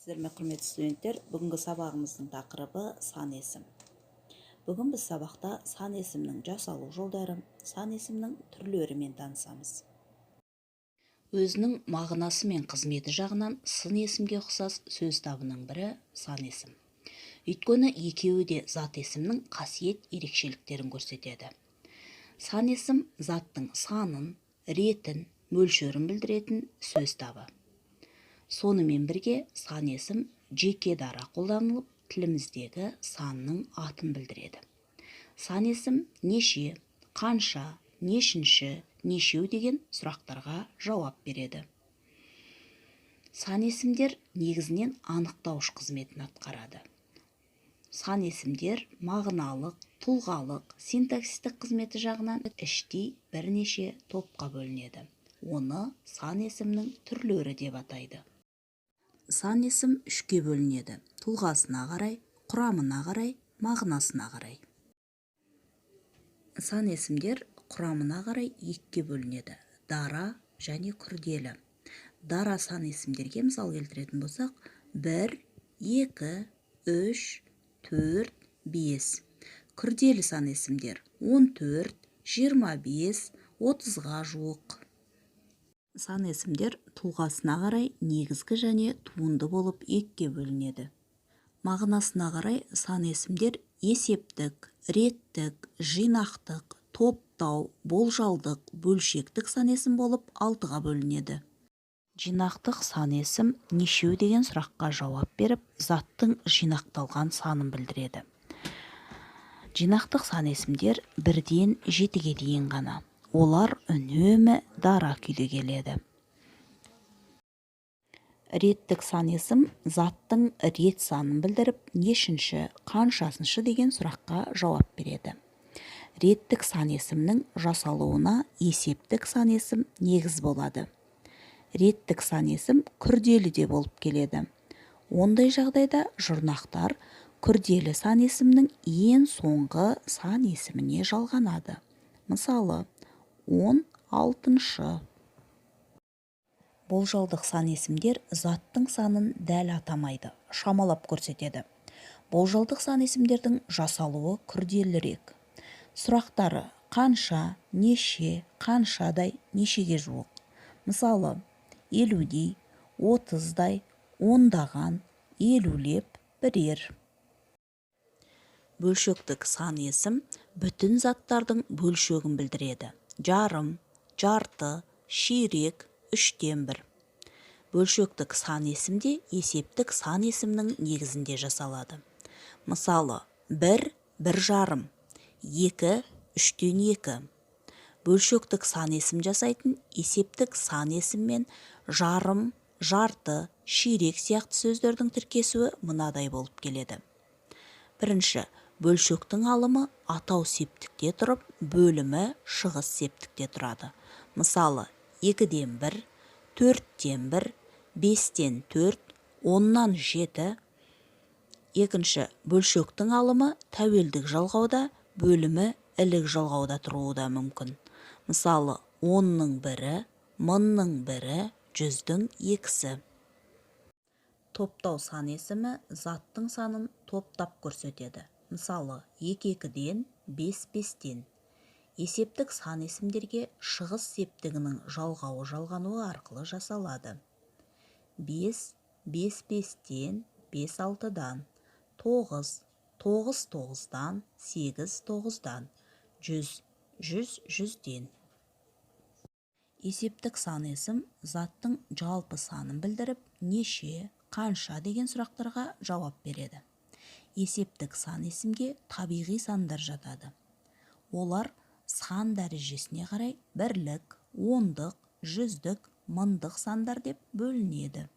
Сіздер ме, құрметті студенттер, бүгінгі сабағымыздың тақырыбы сан есім. Бүгін біз сабақта сан есімнің жасалу жолдары, сан есімнің түрлерімен танысамыз. Өзінің мағынасы мен қызметі жағынан сын есімге ұқсас сөз табының бірі сан есім. Өйткені екеуі де зат есімнің қасиет ерекшеліктерін көрсетеді. Сан есім заттың санын, ретін, мөлшерін білдіретін сөз табы. Сонымен бірге сан есім жеке дара қолданылып, тіліміздегі санның атын білдіреді. Сан есім неше, қанша, нешінші, нешеу деген сұрақтарға жауап береді. Сан есімдер негізінен анықтауыш қызметін атқарады. Сан есімдер мағыналық, тұлғалық, синтаксистік қызметі жағынан іштей бірнеше топқа бөлінеді. Оны сан есімнің түрлері деп атайды. Сан есім үшке бөлінеді: тұлғасына қарай, құрамына қарай, мағынасына қарай. Сан есімдер құрамына қарай екіге бөлінеді: дара және күрделі. Дара сан есімдерге мысал келтіретін болсақ, 1, 2, 3, 4, 5. Күрделі сан есімдер 14, 25, 30-ға жуық. Сан есімдер тұлғасына қарай негізгі және туынды болып екіге бөлінеді. Мағынасына қарай сан есімдер есептік, реттік, жинақтық, топтау, болжалдық, бөлшектік сан есім болып 6-ға бөлінеді. Жинақтық сан есім нешеу деген сұраққа жауап беріп, заттың жинақталған санын білдіреді. Жинақтық сан есімдер 1-ден 7-ге дейін ғана. Олар үнемі дара күйде келеді. Реттік сан есім заттың рет санын білдіріп, нешінші, қаншасыншы деген сұраққа жауап береді. Реттік сан есімнің жасалуына есептік сан есім негіз болады. Реттік сан есім күрделі де болып келеді. Ондай жағдайда жұрнақтар күрделі сан есімнің ең соңғы сан есіміне жалғанады. Мысалы, 16-шы. Болжалдық сан есімдер заттың санын дәл атамайды, шамалап көрсетеді. Болжалдық сан есімдердің жасалуы күрделірек. Сұрақтары қанша, неше, қаншадай, нешеге жуық. Мысалы, 50-дей, 30-дай, ондаған, елулеп, бірер. Бөлшектік сан есім бүтін заттардың бөлшегін білдіреді: жарым, жарты, ширек, 3/1. Бөлшектік сан есімде есептік сан есімнің негізінде жасалады. Мысалы, 1, 1/2, 2, 3/2. Бөлшектік сан есім жасайтын есептік сан есім мен жарым, жарты, ширек сияқты сөздердің тіркесуі мынадай болып келеді. Бірінші, бөлшектің алымы атау септікте тұрып, бөлімі шығыс септікте тұрады. Мысалы, 2-ден 1, 4-тен 1, 5-тен 4, 10-нан 7. Екінші, бөлшектің алымы тәуелдік жалғауда, бөлімі ілік жалғауда тұруы да мүмкін. Мысалы, 10-ның 1, 1000-ның 1, 100-дің 2-сі. Топтау сан есімі заттың санын топтап көрсетеді. Мысалы, 2-2-ден, 5-5-тен. Есептік сан есімдерге шығыс септігінің жалғануы арқылы жасалады. 5, 5-5-тен, 5-6-дан. 9, 9-9-дан, 8-9-дан. 100, 100-100-ден. Есептік сан есім заттың жалпы санын білдіріп, неше, қанша деген сұрақтарға жауап береді. Есептік сан есімге табиғи сандар жатады. Олар сан дәрежесіне қарай бірлік, ондық, жүздік, мыңдық сандар деп бөлінеді.